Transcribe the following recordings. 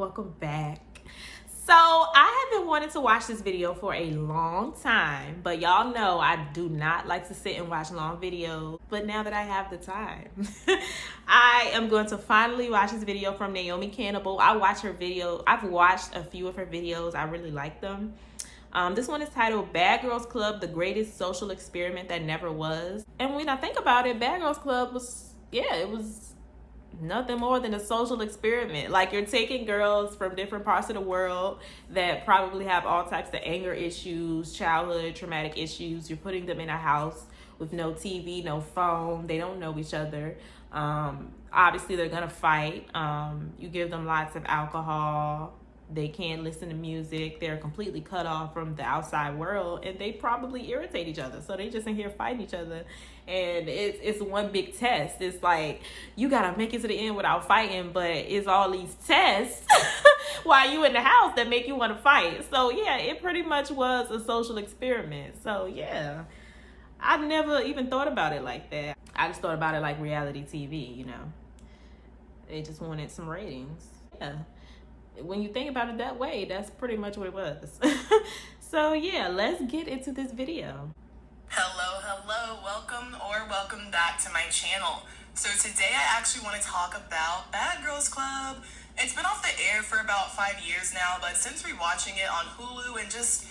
welcome back. So I have been wanting to watch this video for a long time, but y'all know I do not like to sit and watch long videos. But now that I have the time, I am going to finally watch this video from Naomi Cannibal. I've watched a few of her videos. I really like them. This one is titled Bad Girls Club, the Greatest Social Experiment That Never Was. And when I think about it, Bad Girls Club was nothing more than a social experiment. Like, you're taking girls from different parts of the world that probably have all types of anger issues, childhood traumatic issues. You're putting them in a house with no TV, no phone. They don't know each other. Obviously, they're gonna fight. You give them lots of alcohol. They can't listen to music. They're completely cut off from the outside world, and they probably irritate each other. So they just in here fighting each other, and it's one big test. It's like, you gotta make it to the end without fighting, but it's all these tests while you in the house that make you want to fight. So yeah, it pretty much was a social experiment. So yeah, I've never even thought about it like that. I just thought about it like reality TV. You know, they just wanted some ratings. Yeah. When you think about it that way, that's pretty much what it was. So yeah, let's get into this video. Hello, welcome back to my channel. So today I actually want to talk about Bad Girls Club. It's been off the air for about 5 years now, but since rewatching it on Hulu and just,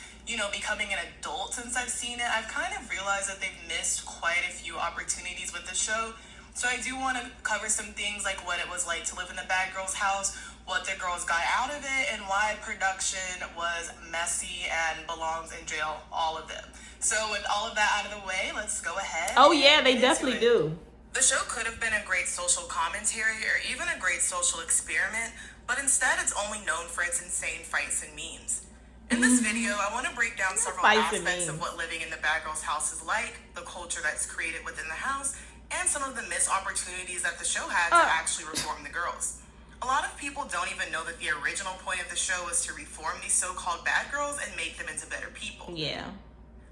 becoming an adult since I've seen it, I've kind of realized that they've missed quite a few opportunities with the show. So I do want to cover some things like what it was like to live in the Bad Girls house, what the girls got out of it, and why production was messy and belongs in jail, all of them. So with all of that out of the way, let's go ahead. Oh yeah, they definitely do. The show could have been a great social commentary or even a great social experiment, but instead it's only known for its insane fights and memes. In this video, I want to break down several aspects of what living in the Bad Girls house is like, the culture that's created within the house, and some of the missed opportunities that the show had to actually reform the girls. A lot of people don't even know that the original point of the show was to reform these so-called bad girls and make them into better people. Yeah.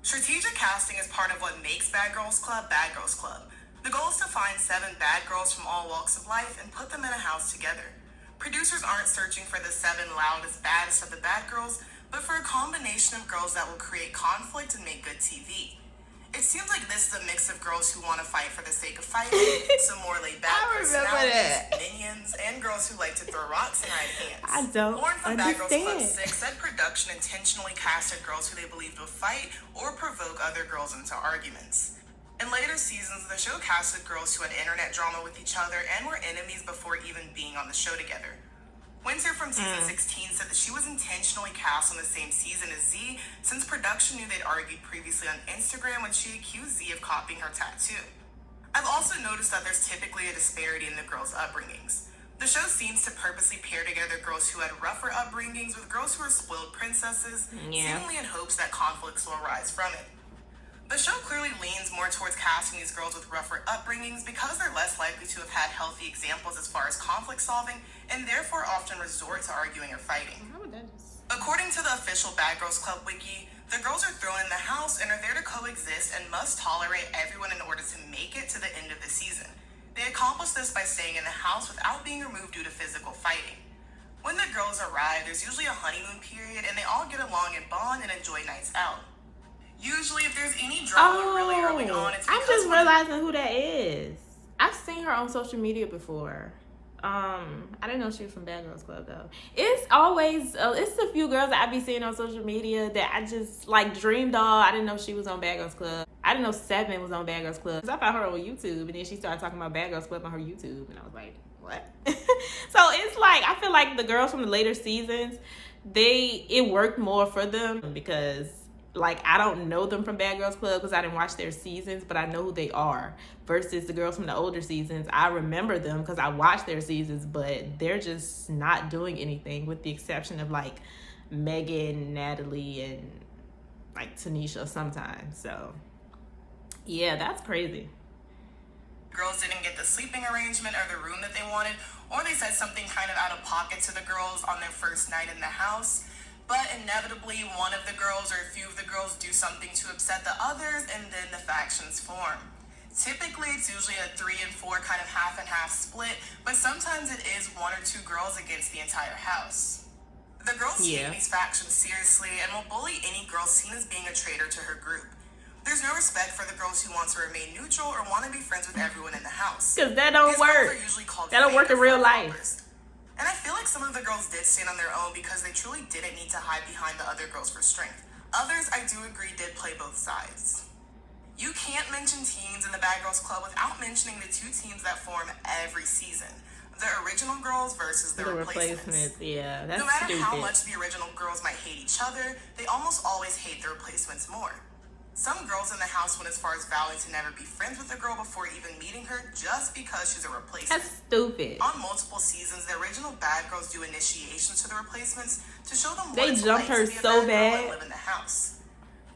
Strategic casting is part of what makes Bad Girls Club Bad Girls Club. The goal is to find 7 bad girls from all walks of life and put them in a house together. Producers aren't searching for the 7 loudest, baddest of the bad girls, but for a combination of girls that will create conflict and make good TV. It seems like this is a mix of girls who want to fight for the sake of fighting, some more laid-back personalities, minions, and girls who like to throw rocks and hide hands. I don't Lauren from Bad Girls Club understand. 6 said production intentionally casted girls who they believed would fight or provoke other girls into arguments. In later seasons, the show casted girls who had internet drama with each other and were enemies before even being on the show together. Winter from season 16 said that she was intentionally cast on the same season as Z, since production knew they'd argued previously on Instagram when she accused Z of copying her tattoo. I've also noticed that there's typically a disparity in the girls' upbringings. The show seems to purposely pair together girls who had rougher upbringings with girls who are spoiled princesses, seemingly in hopes that conflicts will arise from it. The show clearly leans more towards casting these girls with rougher upbringings because they're less likely to have had healthy examples as far as conflict solving and therefore often resort to arguing or fighting. According to the official Bad Girls Club wiki, the girls are thrown in the house and are there to coexist and must tolerate everyone in order to make it to the end of the season. They accomplish this by staying in the house without being removed due to physical fighting. When the girls arrive, there's usually a honeymoon period and they all get along and bond and enjoy nights out. Usually, if there's any drama really early on, it's because I'm just realizing who that is. I've seen her on social media before. I didn't know she was from Bad Girls Club though. It's always it's a few girls that I be seeing on social media that I just like dreamed of. I didn't know she was on Bad Girls Club. I didn't know Seven was on Bad Girls Club. Cause I found her on YouTube, and then she started talking about Bad Girls Club on her YouTube, and I was like, what? So it's like, I feel like the girls from the later seasons, it worked more for them because, like, I don't know them from Bad Girls Club because I didn't watch their seasons, but I know who they are. Versus the girls from the older seasons, I remember them because I watched their seasons, but they're just not doing anything with the exception of, like, Megan, Natalie, and, like, Tanisha sometimes. So, yeah, that's crazy. Girls didn't get the sleeping arrangement or the room that they wanted, or they said something kind of out of pocket to the girls on their first night in the house. But inevitably, one of the girls or a few of the girls do something to upset the others, and then the factions form. Typically, it's usually a 3 and 4 kind of half and half split, but sometimes it is 1 or 2 girls against the entire house. The girls take these factions seriously and will bully any girl seen as being a traitor to her group. There's no respect for the girls who want to remain neutral or want to be friends with everyone in the house. Because that don't These work. girls are usually called That don't work in real life. hoppers. And I feel like some of the girls did stand on their own because they truly didn't need to hide behind the other girls for strength. Others, I do agree, did play both sides. You can't mention teens in the Bad Girls Club without mentioning the 2 teams that form every season. The original girls versus the replacements. Yeah, that's No matter stupid. how much the original girls might hate each other, they almost always hate the replacements more. Some girls in the house went as far as vowing to never be friends with a girl before even meeting her just because she's a replacement. That's stupid. On multiple seasons, the original Bad Girls do initiations to the replacements to show them what They it's jumped like her to be a so bad girl bad. and live in the house.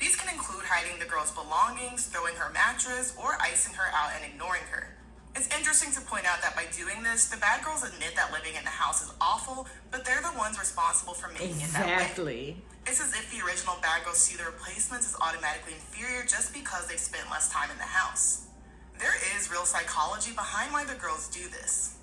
These can include hiding the girl's belongings, throwing her mattress, or icing her out and ignoring her. It's interesting to point out that by doing this, the bad girls admit that living in the house is awful, but they're the ones responsible for making it that way. Exactly. It's as if the original bad girls see the replacements as automatically inferior just because they've spent less time in the house. There is real psychology behind why the girls do this.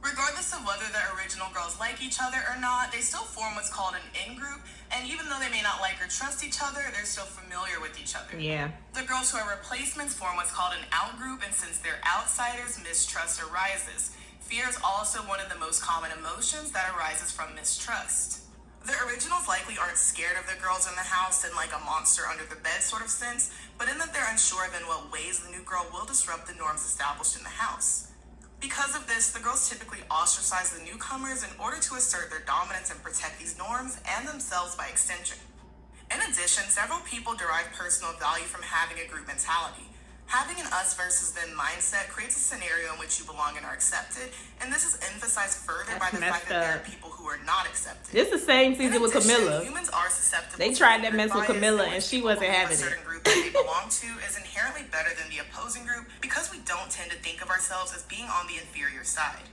Regardless of whether the original girls like each other or not, they still form what's called an in-group, and even though they may not like or trust each other, they're still familiar with each other. Yeah. The girls who are replacements form what's called an out-group, and since they're outsiders, mistrust arises. Fear is also one of the most common emotions that arises from mistrust. The originals likely aren't scared of the girls in the house in like a monster under the bed sort of sense, but in that they're unsure of in what ways the new girl will disrupt the norms established in the house. Because of this, the girls typically ostracize the newcomers in order to assert their dominance and protect these norms and themselves by extension. In addition, several people derive personal value from having a group mentality. Having an us versus them mindset creates a scenario in which you belong and are accepted, and this is emphasized further by the fact that there are people who are not accepted. This is the same season with Camilla. Humans are susceptible. They tried that mess with Camilla, and she wasn't having it. A certain group that they belong to is inherently better than the opposing group because we don't tend to think of ourselves as being on the inferior side.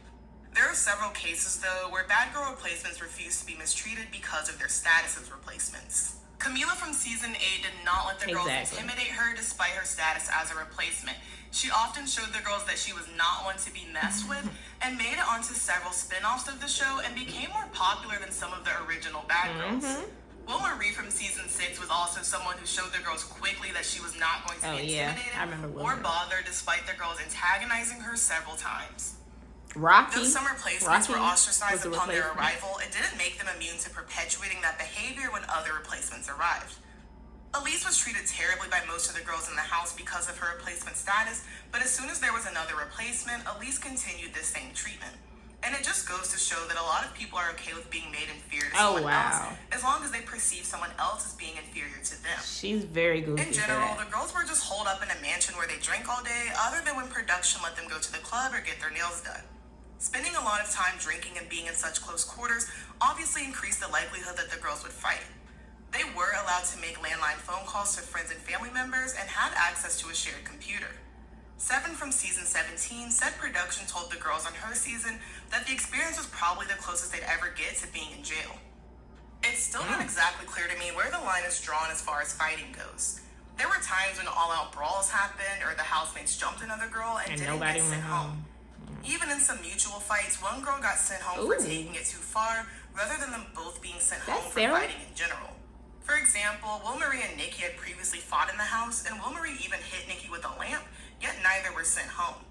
There are several cases, though, where bad girl replacements refuse to be mistreated because of their status as replacements. Camila from season 8 did not let the girls intimidate her despite her status as a replacement. She often showed the girls that she was not one to be messed with and made it onto several spin-offs of the show and became more popular than some of the original bad girls. Will Marie from season 6 was also someone who showed the girls quickly that she was not going to be intimidated or bothered despite the girls antagonizing her several times. Rocky. Though some replacements were ostracized upon their arrival, it didn't make them immune to perpetuating that behavior when other replacements arrived. Elise was treated terribly by most of the girls in the house because of her replacement status, but as soon as there was another replacement, Elise continued this same treatment. And it just goes to show that a lot of people are okay with being made inferior to someone else, as long as they perceive someone else as being inferior to them. She's very goofy. In general, the girls were just holed up in a mansion where they drank all day, other than when production let them go to the club or get their nails done. Spending a lot of time drinking and being in such close quarters obviously increased the likelihood that the girls would fight. They were allowed to make landline phone calls to friends and family members and had access to a shared computer. Seven from season 17 said production told the girls on her season that the experience was probably the closest they'd ever get to being in jail. It's still not exactly clear to me where the line is drawn as far as fighting goes. There were times when all-out brawls happened or the housemates jumped another girl and didn't get sent home. Even in some mutual fights, one girl got sent home for taking it too far, rather than them both being sent home for fighting in general. For example, Will Marie and Nikki had previously fought in the house, and Will Marie even hit Nikki with a lamp, yet neither were sent home.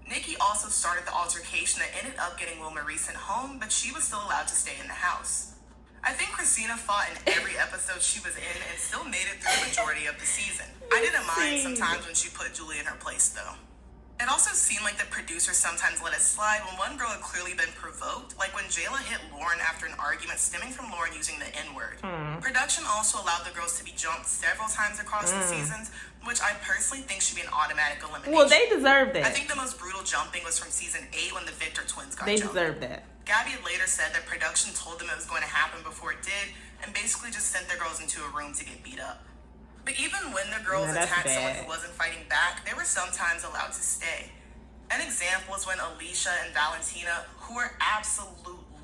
Nikki also started the altercation that ended up getting Will Marie sent home, but she was still allowed to stay in the house. I think Christina fought in every episode she was in and still made it through the majority of the season. I didn't mind sometimes when she put Julie in her place, though. It also seemed like the producers sometimes let it slide when one girl had clearly been provoked, like when Jayla hit Lauren after an argument stemming from Lauren using the N-word. Production also allowed the girls to be jumped several times across the seasons, which I personally think should be an automatic elimination. Well, they deserve that. I think the most brutal jumping was from season 8 when the Victor twins got jumped. They deserve that. Gabby had later said that production told them it was going to happen before it did, and basically just sent their girls into a room to get beat up. But even when the girls attacked someone who wasn't fighting back, they were sometimes allowed to stay. An example is when Alicia and Valentina, who were absolute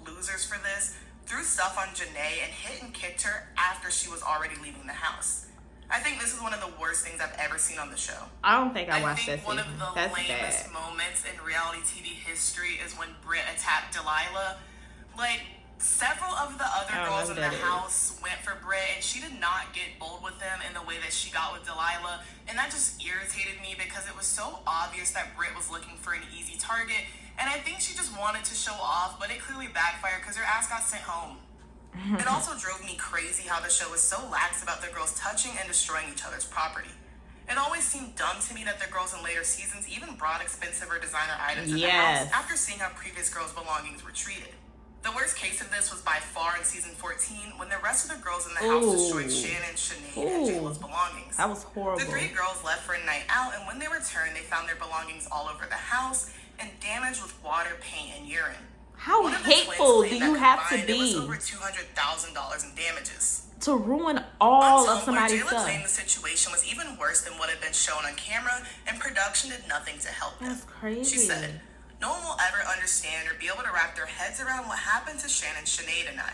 losers for this, threw stuff on Janae and hit and kicked her after she was already leaving the house. I think this is one of the worst things I've ever seen on the show. I don't think I watched think that one season. of the That's lamest bad. moments in reality TV history is when Britt attacked Delilah. Like, several of the other I don't girls know in who the that is. house went for Britt, and she did not get bold with them in the way that she got with Delilah. And that just irritated me because it was so obvious that Britt was looking for an easy target. And I think she just wanted to show off, but it clearly backfired because her ass got sent home. It also drove me crazy how the show was so lax about the girls touching and destroying each other's property. It always seemed dumb to me that the girls in later seasons even brought expensive or designer items in the house after seeing how previous girls' belongings were treated. The worst case of this was by far in season 14 when the rest of the girls in the house destroyed Shannon, Sinead, and Jayla's belongings. That was horrible. The 3 girls left for a night out, and when they returned, they found their belongings all over the house and damaged with water, paint, and urine. How hateful do you have to It was be over $200,000 in damages. to ruin all of Tumblr, somebody's Jayla stuff? claimed the situation was even worse than what had been shown on camera, and production did nothing to help them. That's crazy. She said, "No one will ever understand or be able to wrap their heads around what happened to Shannon, Sinead, and I.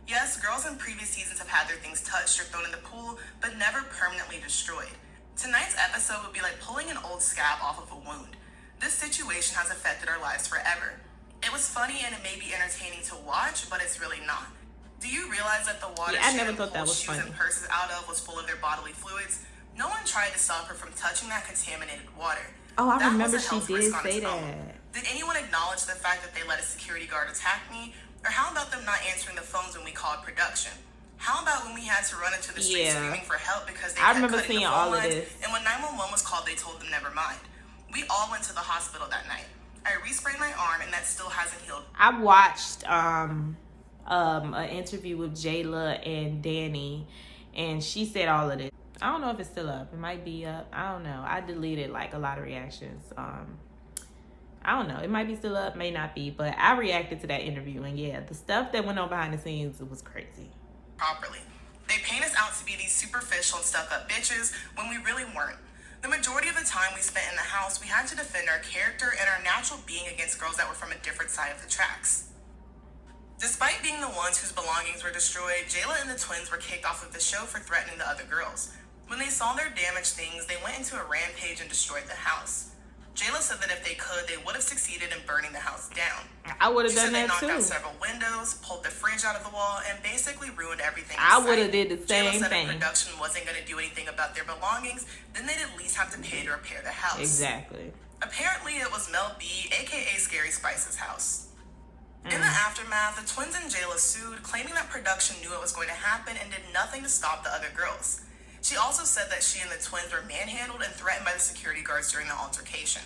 Yes, girls in previous seasons have had their things touched or thrown in the pool, but never permanently destroyed. Tonight's episode would be like pulling an old scab off of a wound. This situation has affected our lives forever. It was funny and it may be entertaining to watch, but it's really not. Do you realize that the water I never Shannon thought that pulled was shoes funny. and purses out of was full of their bodily fluids? No one tried to stop her from touching that contaminated water. Oh, I That remember was a she health did risk on say its own. that. Did anyone acknowledge the fact that they let a security guard attack me? Or how about them not answering the phones when we called production? How about when we had to run into the street screaming for help because they I kept remember cutting seeing the all phone of lines, this. and when 911 was called, they told them never mind. We all went to the hospital that night. I re-sprained my arm, and that still hasn't healed. I watched an interview with Jayla and Danny, and she said all of this. I don't know if it's still up. It might be up. I don't know. I deleted like a lot of reactions. I don't know. It might be still up, may not be, but I reacted to that interview, and yeah, the stuff that went on behind the scenes was crazy. Properly. They paint us out to be these superficial and stuck-up bitches when we really weren't. The majority of the time we spent in the house, we had to defend our character and our natural being against girls that were from a different side of the tracks. Despite being the ones whose belongings were destroyed, Jayla and the twins were kicked off of the show for threatening the other girls. When they saw their damaged things, they went into a rampage and destroyed the house. Jayla said that if they could, they would have succeeded in burning the house down. I would have She done said they that knocked out too. several windows, pulled the fridge out of the wall, and basically ruined everything. I would have did the Jayla same said thing. if production wasn't going to do anything about their belongings, then they'd at least have to pay to repair the house. Exactly. Apparently, it was Mel B, aka Scary Spice's house. In the aftermath, the twins and Jayla sued, claiming that production knew it was going to happen and did nothing to stop the other girls. She also said that she and the twins were manhandled and threatened by the security guards during the altercation.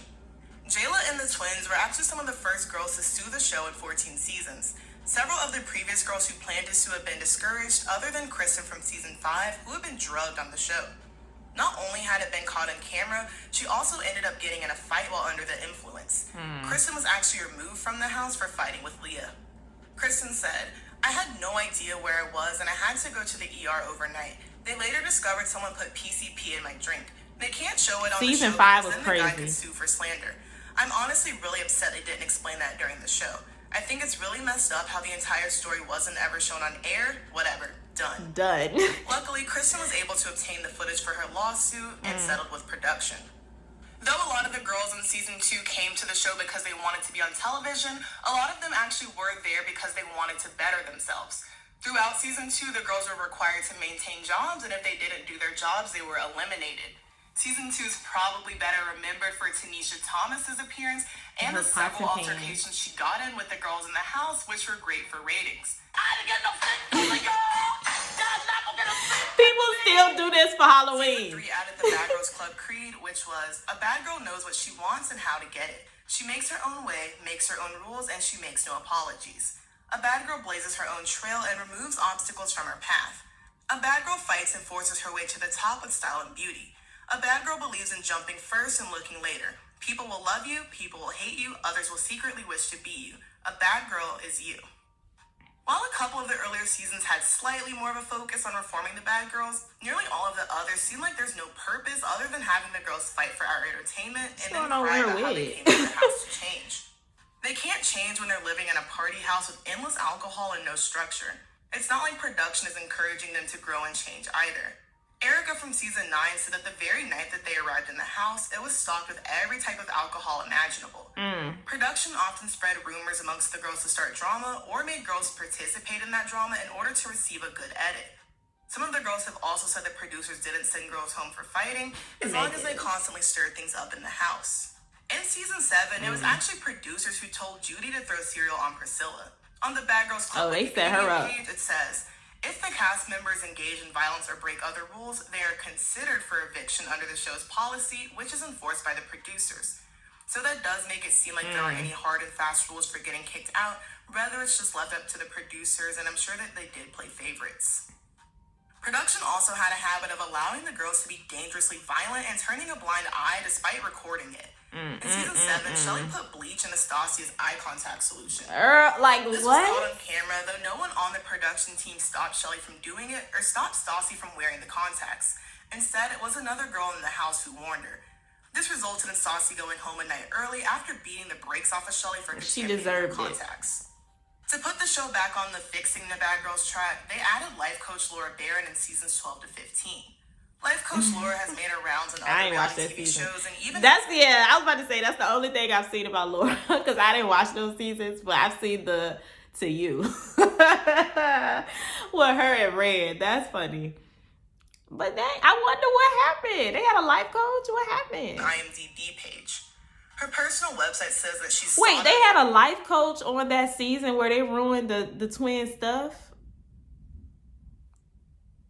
Jayla and the twins were actually some of the first girls to sue the show in 14 seasons. Several of the previous girls who planned to sue have been discouraged, other than Kristen from season 5, who had been drugged on the show. Not only had it been caught on camera, she also ended up getting in a fight while under the influence. Kristen was actually removed from the house for fighting with Leah. Kristen said, "I had no idea where I was and I had to go to the ER overnight. They later discovered someone put PCP in my drink. They can't show it on Season the show 5 because was then the guy crazy. could sue for slander. I'm honestly really upset they didn't explain that during the show. I think it's really messed up how the entire story wasn't ever shown on air. Whatever. Done." Luckily, Kristen was able to obtain the footage for her lawsuit and settled with production. Though a lot of the girls in season 2 came to the show because they wanted to be on television, a lot of them actually were there because they wanted to better themselves. Throughout season 2, the girls were required to maintain jobs, and if they didn't do their jobs, they were eliminated. Season 2 is probably better remembered for Tanisha Thomas's appearance and Her the several pots and pans. altercations she got in with the girls in the house, which were great for ratings. People still do this for Season Halloween. 3 added the Bad Girls Club creed, which was, a bad girl knows what she wants and how to get it. She makes her own way, makes her own rules, and she makes no apologies. A bad girl blazes her own trail and removes obstacles from her path. A bad girl fights and forces her way to the top with style and beauty. A bad girl believes in jumping first and looking later. People will love you, people will hate you, others will secretly wish to be you. A bad girl is you. While a couple of the earlier seasons had slightly more of a focus on reforming the bad girls, nearly all of the others seem like there's no purpose other than having the girls fight for our entertainment and then cry about how they came to the house to change. They can't change when they're living in a party house with endless alcohol and no structure. It's not like production is encouraging them to grow and change either. Erica from season 9 said that the very night that they arrived in the house, it was stocked with every type of alcohol imaginable. Production often spread rumors amongst the girls to start drama or made girls participate in that drama in order to receive a good edit. Some of the girls have also said that producers didn't send girls home for fighting as long as they constantly stirred things up in the house. In season 7, it was actually producers who told Judy to throw cereal on Priscilla. On the Bad Girls Club they set her up. page, it says, if the cast members engage in violence or break other rules, they are considered for eviction under the show's policy, which is enforced by the producers. So that does make it seem like there aren't any hard and fast rules for getting kicked out. Rather, it's just left up to the producers, and I'm sure that they did play favorites. Production also had a habit of allowing the girls to be dangerously violent and turning a blind eye despite recording it. In season 7, Shelley put bleach in Astasia's eye contact solution. Like, this what? was caught on camera, though no one on the production team stopped Shelley from doing it or stopped Stassi from wearing the contacts. Instead, it was another girl in the house who warned her. This resulted in Stassi going home a night early after beating the brakes off of Shelley for contaminating her contacts. To put the show back on the fixing the bad girls track, they added life coach Laura Barron in seasons 12 to 15. Life coach Laura has made her rounds on other reality TV shows, and even I was about to say that's the only thing I've seen about Laura because I didn't watch those seasons, but I've seen the To You with her and Red. That's funny. But I wonder what happened. They had a life coach. What happened? IMDb page. Her personal website says that she's... Wait, they had a life coach on that season where they ruined the twin stuff?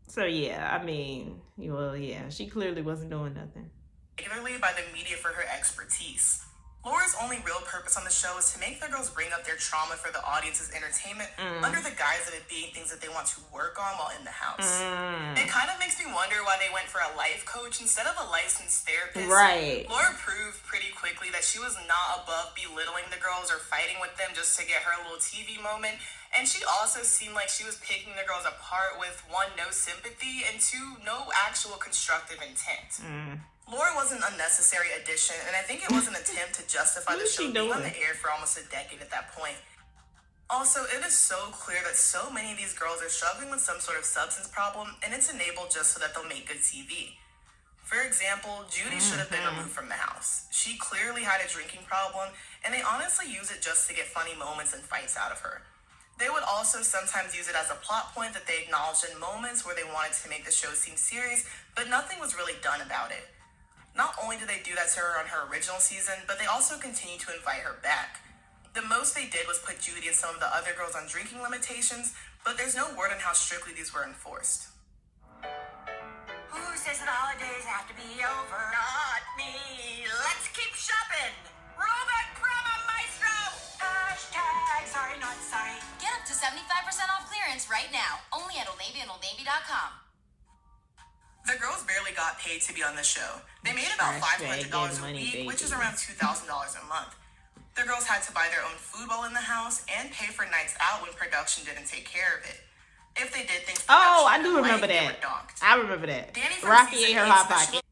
So, yeah, I mean, well, yeah, she clearly wasn't doing nothing. Regularly by the media for her expertise. Laura's only real purpose on the show is to make the girls bring up their trauma for the audience's entertainment under the guise of it being things that they want to work on while in the house. It kind of makes me wonder why they went for a life coach instead of a licensed therapist. Right. Laura proved pretty quickly that she was not above belittling the girls or fighting with them just to get her little TV moment. And she also seemed like she was picking the girls apart with, 1, no sympathy, and 2, no actual constructive intent. Laura was an unnecessary addition, and I think it was an attempt to justify the show being on the air for almost a decade at that point. Also, it is so clear that so many of these girls are struggling with some sort of substance problem, and it's enabled just so that they'll make good TV. For example, Judy should have been removed from the house. She clearly had a drinking problem, and they honestly use it just to get funny moments and fights out of her. They would also sometimes use it as a plot point that they acknowledged in moments where they wanted to make the show seem serious, but nothing was really done about it. Not only did they do that to her on her original season, but they also continued to invite her back. The most they did was put Judy and some of the other girls on drinking limitations, but there's no word on how strictly these were enforced. Who says the holidays have to be over? Not me. Let's keep shopping. Roll that promo, maestro. Hashtag sorry, not sorry. Get up to 75% off clearance right now. Only at Old Navy and OldNavy.com. The girls barely got paid to be on the show. They made about $500 a week, which is around $2,000 a month. The girls had to buy their own food while in the house and pay for nights out when production didn't take care of it. If they did things I do remember that. I remember that. Rocky ate her Hot Pocket.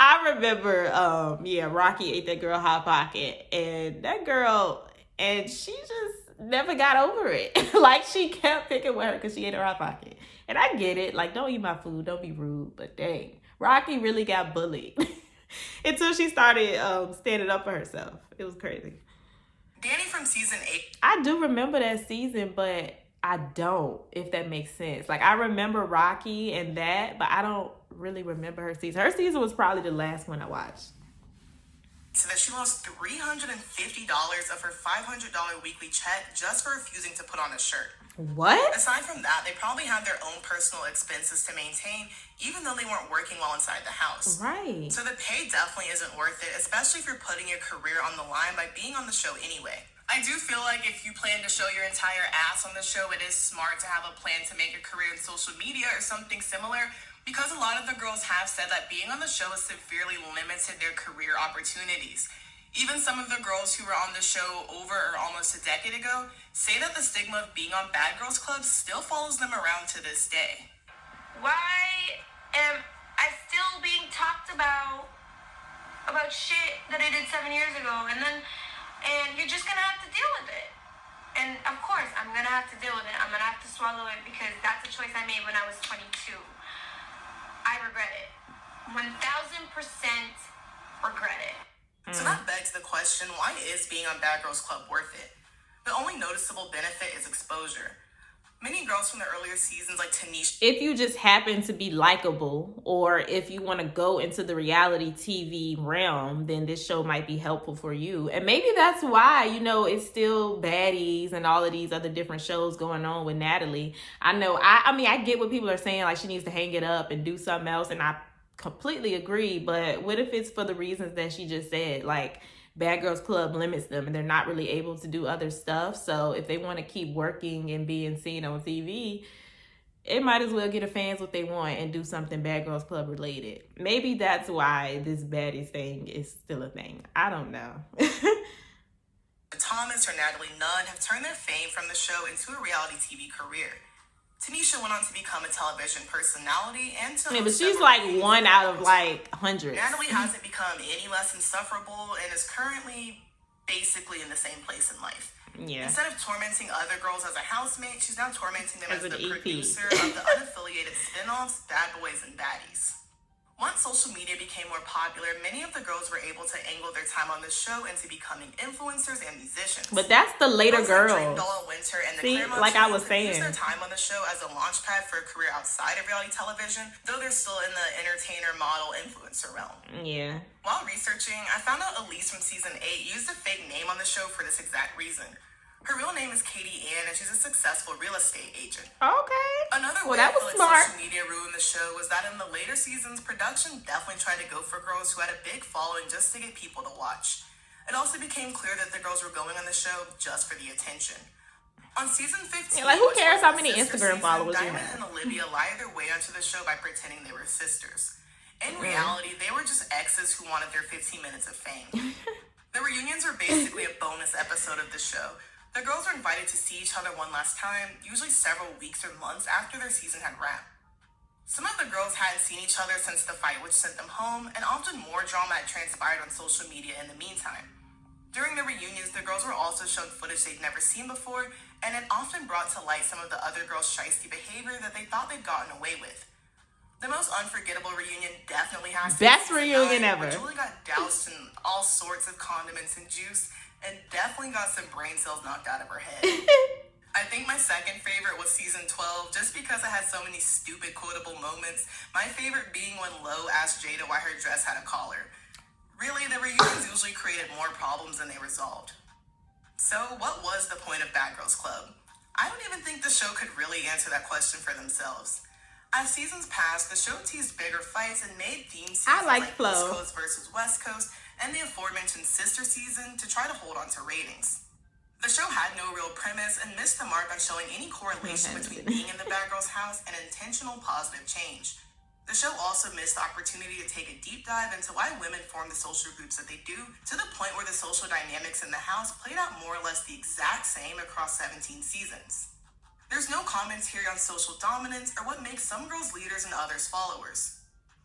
I remember, Rocky ate that girl Hot Pocket, and that girl, and she just never got over it. Like, she kept picking with her because she ate her Hot Pocket. And I get it. Like, don't eat my food. Don't be rude. But dang, Rocky really got bullied until she started standing up for herself. It was crazy. Danny from season 8. I do remember that season, but I don't, if that makes sense. Like, I remember Rocky and that, but I don't really remember her season. Her season was probably the last one I watched. So that she lost $350 of her $500 weekly check just for refusing to put on a shirt. What? Aside from that, they probably had their own personal expenses to maintain, even though they weren't working while inside the house. Right. So the pay definitely isn't worth it, especially if you're putting your career on the line by being on the show anyway. I do feel like if you plan to show your entire ass on the show, it is smart to have a plan to make a career in social media or something similar, because a lot of the girls have said that being on the show has severely limited their career opportunities. Even some of the girls who were on the show over or almost a decade ago say that the stigma of being on bad girls clubs still follows them around to this day. Why am I still being talked about shit that I did 7 years ago? And you're just gonna have to deal with it. And of course, I'm gonna have to deal with it. I'm gonna have to swallow it because that's a choice I made when I was 22. I regret it. 1000% regret it. So that begs the question, why is being on Bad Girls Club worth it? The only noticeable benefit is exposure. Many girls from the earlier seasons, like Tanisha, if you just happen to be likable, or if you want to go into the reality TV realm, then this show might be helpful for you. And maybe that's why, it's still baddies and all of these other different shows going on with Natalie. I know, I get what people are saying, like she needs to hang it up and do something else, and I completely agree. But what if it's for the reasons that she just said? Like, Bad Girls Club limits them and they're not really able to do other stuff. So if they want to keep working and being seen on TV, it might as well get the fans what they want and do something Bad Girls Club related. Maybe that's why this baddies thing is still a thing. I don't know. Thomas or Natalie Nunn have turned their fame from the show into a reality TV career. Tanisha went on to become a television personality and to but she's like one out of like hundreds. Natalie hasn't become any less insufferable and is currently basically in the same place in life. Yeah. Instead of tormenting other girls as a housemate, she's now tormenting them as the EP. producer of the unaffiliated spin-offs, Bad Boys and Baddies. Once social media became more popular, many of the girls were able to angle their time on the show into becoming influencers and musicians. But that's the later girls. Like Doll Winter and the See, Claremont like I was saying, used their time on the show as a launchpad for a career outside of reality television, though they're still in the entertainer, model, influencer realm. Yeah. While researching, I found out Elise from season 8 used a fake name on the show for this exact reason. Her real name is Katie Ann, and she's a successful real estate agent. Okay. Another way that was I feel smart. like social media ruined the show was that in the later seasons, production definitely tried to go for girls who had a big following just to get people to watch. It also became clear that the girls were going on the show just for the attention. On season 15, who cares how many season, Instagram followers you Diamond have? and Olivia lied their way onto the show by pretending they were sisters. In reality, they were just exes who wanted their 15 minutes of fame. The reunions were basically a bonus episode of the show. The girls were invited to see each other one last time, usually several weeks or months after their season had wrapped. Some of the girls hadn't seen each other since the fight which sent them home, and often more drama had transpired on social media in the meantime. During the reunions, the girls were also shown footage they'd never seen before, and it often brought to light some of the other girls' shiesty behavior that they thought they'd gotten away with. The most unforgettable reunion definitely has to be Best reunion ever. Julie got doused in all sorts of condiments and juice, and definitely got some brain cells knocked out of her head. I think my second favorite was season 12, just because it had so many stupid quotable moments. My favorite being when Lo asked Jada why her dress had a collar. Really, the reunions usually created more problems than they resolved. So, what was the point of Bad Girls Club? I don't even think the show could really answer that question for themselves. As seasons passed, the show teased bigger fights and made theme seasons like Flo. East Coast versus West Coast and the aforementioned sister season to try to hold on to ratings. The show had no real premise and missed the mark on showing any correlation between being in the Bad Girls house and intentional positive change. The show also missed the opportunity to take a deep dive into why women form the social groups that they do, to the point where the social dynamics in the house played out more or less the exact same across 17 seasons. There's no commentary on social dominance or what makes some girls leaders and others followers.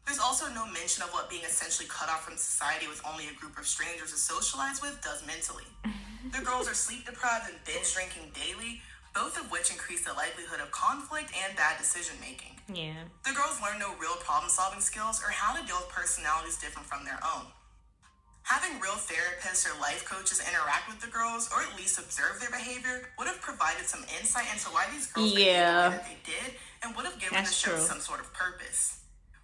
There's also no mention of what being essentially cut off from society with only a group of strangers to socialize with does mentally. The girls are sleep deprived and binge drinking daily, both of which increase the likelihood of conflict and bad decision making. Yeah. The girls learn no real problem solving skills or how to deal with personalities different from their own. Having real therapists or life coaches interact with the girls, or at least observe their behavior, would have provided some insight into why these girls behaved the way that they did, and would have given the show some sort of purpose.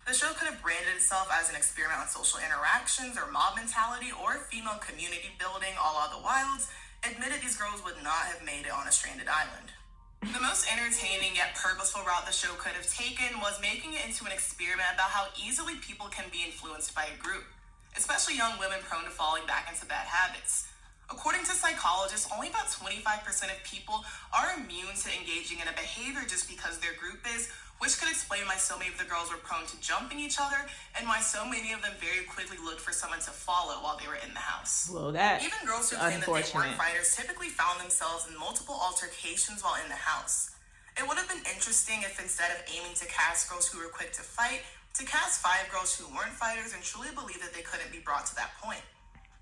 The show could have branded itself as an experiment on social interactions or mob mentality or female community building a la The Wilds, admitted these girls would not have made it on a stranded island. The most entertaining yet purposeful route the show could have taken was making it into an experiment about how easily people can be influenced by a group, especially young women prone to falling back into bad habits. According to psychologists, only about 25% of people are immune to engaging in a behavior just because their group is, which could explain why so many of the girls were prone to jumping each other and why so many of them very quickly looked for someone to follow while they were in the house. Well, that Even girls who claim that they weren't fighters typically found themselves in multiple altercations while in the house. It would have been interesting if instead of aiming to cast girls who were quick to fight, to cast 5 girls who weren't fighters and truly believed that they couldn't be brought to that point.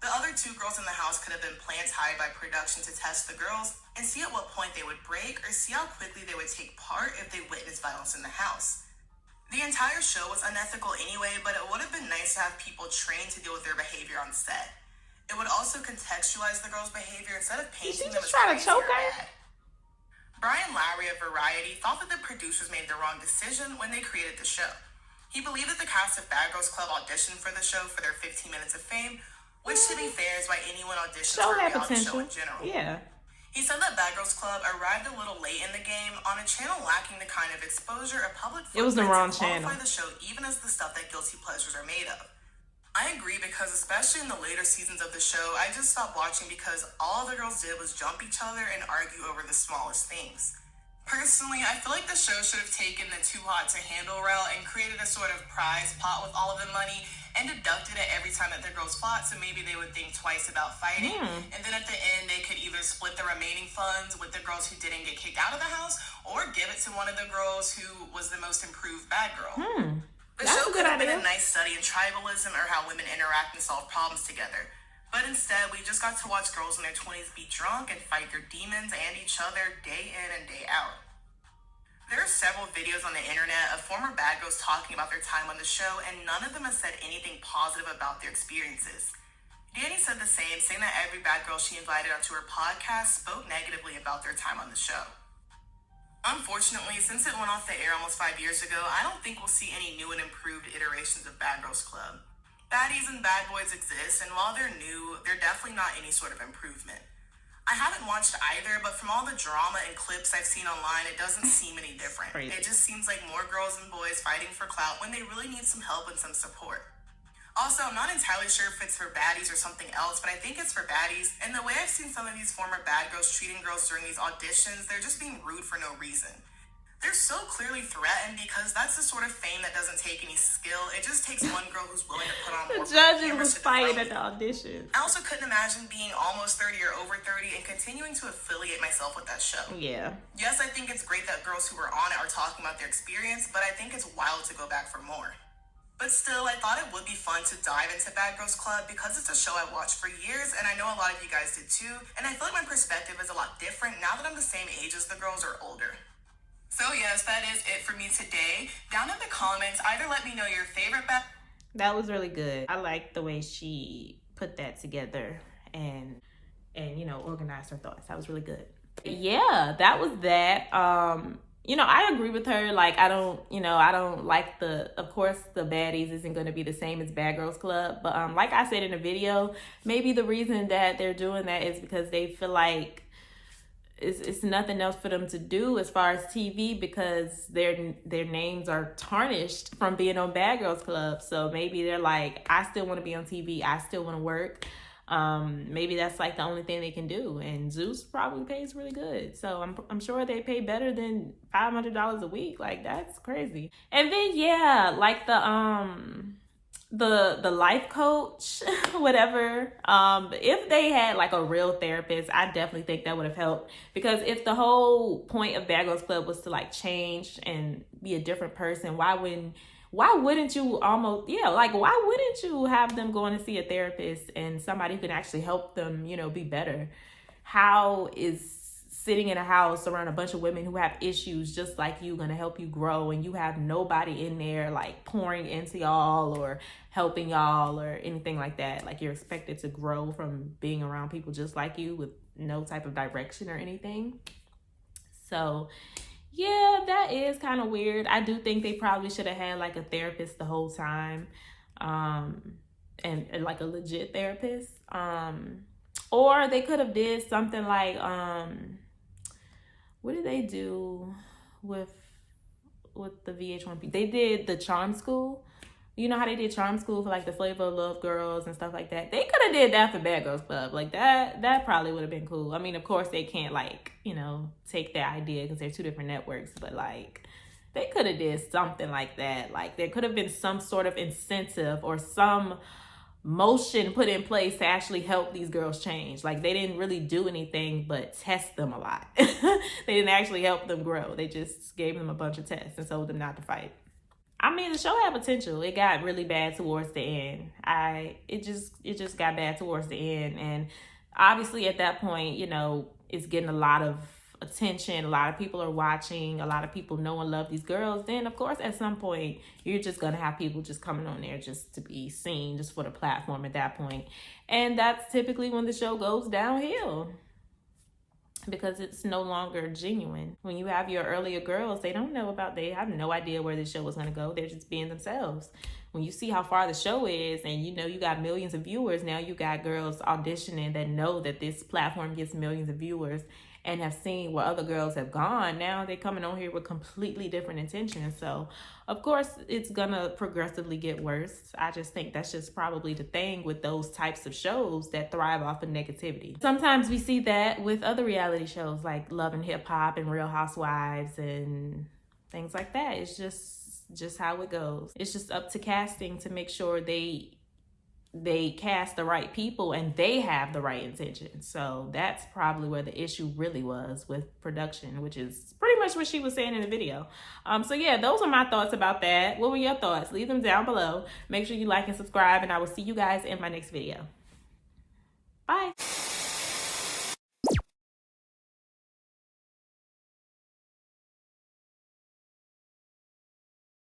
The other 2 girls in the house could have been plants hired by production to test the girls and see at what point they would break or see how quickly they would take part if they witnessed violence in the house. The entire show was unethical anyway, but it would have been nice to have people trained to deal with their behavior on set. It would also contextualize the girls' behavior instead of Did she painting them just as try to crazy choke or her? bad. Brian Lowry of Variety thought that the producers made the wrong decision when they created the show. He believed that the cast of Bad Girls Club auditioned for the show for their 15 minutes of fame, which, to be fair, is why anyone auditions Show for a had reality potential. show in general. Yeah. He said that Bad Girls Club arrived a little late in the game on a channel lacking the kind of exposure a public It was the wrong to qualify channel. the show even as the stuff that guilty pleasures are made of. I agree because especially in the later seasons of the show, I just stopped watching because all the girls did was jump each other and argue over the smallest things. Personally, I feel like the show should have taken the too hot to handle route and created a sort of prize pot with all of the money and deducted it every time that their girls fought, so maybe they would think twice about fighting. And then at the end, they could either split the remaining funds with the girls who didn't get kicked out of the house or give it to one of the girls who was the most improved bad girl. The That's show a good could have been idea. a nice study in tribalism or how women interact and solve problems together. But instead, we just got to watch girls in their 20s be drunk and fight their demons and each other day in and day out. There are several videos on the internet of former bad girls talking about their time on the show, and none of them has said anything positive about their experiences. Danny said the same, saying that every bad girl she invited onto her podcast spoke negatively about their time on the show. Unfortunately, since it went off the air almost 5 years ago, I don't think we'll see any new and improved iterations of Bad Girls Club. Baddies and bad boys exist, and while they're new, they're definitely not any sort of improvement. I haven't watched either, but from all the drama and clips I've seen online, it doesn't seem any different. Crazy. It just seems like more girls and boys fighting for clout when they really need some help and some support. Also, I'm not entirely sure if it's for baddies or something else, but I think it's for baddies. And the way I've seen some of these former bad girls treating girls during these auditions, they're just being rude for no reason. They're so clearly threatened because that's the sort of fame that doesn't take any skill. It just takes one girl who's willing to put on The more judges cameras was to fighting defend at the you. audition. I also couldn't imagine being almost 30 or over 30 and continuing to affiliate myself with that show. Yeah. Yes, I think it's great that girls who were on it are talking about their experience, but I think it's wild to go back for more. But still, I thought it would be fun to dive into Bad Girls Club because it's a show I've watched for years, and I know a lot of you guys did too, and I feel like my perspective is a lot different now that I'm the same age as the girls or older. So yes, that is it for me today. Down in the comments, either let me know your favorite bad... That was really good. I like the way she put that together and organized her thoughts. That was really good. Yeah, that was that. I agree with her. Like, I don't like of course, the baddies isn't going to be the same as Bad Girls Club. But like I said in the video, maybe the reason that they're doing that is because they feel like it's nothing else for them to do as far as TV because their names are tarnished from being on Bad Girls Club. So maybe they're like, I still want to be on TV. I still want to work. Maybe that's like the only thing they can do. And Zeus probably pays really good. So I'm sure they pay better than $500 a week. Like, that's crazy. And then, yeah, like the life coach, whatever, if they had like a real therapist, I definitely think that would have helped, because if the whole point of Bad Girls Club was to like change and be a different person, why wouldn't you have them going to see a therapist and somebody who can actually help them, be better? How is sitting in a house around a bunch of women who have issues just like you gonna help you grow, and you have nobody in there like pouring into y'all or helping y'all or anything like that? Like, you're expected to grow from being around people just like you with no type of direction or anything. So yeah, that is kind of weird. I do think they probably should have had like a therapist the whole time, and like a legit therapist, or they could have did something like what did they do with the VH1 people? They did the Charm School. You know how they did Charm School for like the Flavor of Love girls and stuff like that? They could have did that for Bad Girls Club. Like, that probably would have been cool. I mean, of course they can't like, take that idea because they're two different networks, but like, they could have did something like that. Like, there could have been some sort of incentive or some motion put in place to actually help these girls change. Like, they didn't really do anything but test them a lot. They didn't actually help them grow. They just gave them a bunch of tests and told them not to fight. I mean, the show had potential. It got really bad towards the end. It just got bad towards the end, and obviously at that point, it's getting a lot of attention, a lot of people are watching, a lot of people know and love these girls, then of course at some point you're just gonna have people just coming on there just to be seen, just for the platform at that point. And that's typically when the show goes downhill, because it's no longer genuine. When you have your earlier girls, they have no idea where the show was going to go. They're just being themselves. When you see how far the show is and you got millions of viewers, now you got girls auditioning that know that this platform gets millions of viewers and have seen where other girls have gone. Now they're coming on here with completely different intentions. So of course it's gonna progressively get worse. I just think that's just probably the thing with those types of shows that thrive off of negativity. Sometimes we see that with other reality shows like Love and Hip Hop and Real Housewives and things like that. It's just how it goes. It's just up to casting to make sure they cast the right people and they have the right intentions. So that's probably where the issue really was with production, which is pretty much what she was saying in the video. So yeah, those are my thoughts about that. What were your thoughts? Leave them down below. Make sure you like and subscribe, and I will see you guys in my next video. Bye.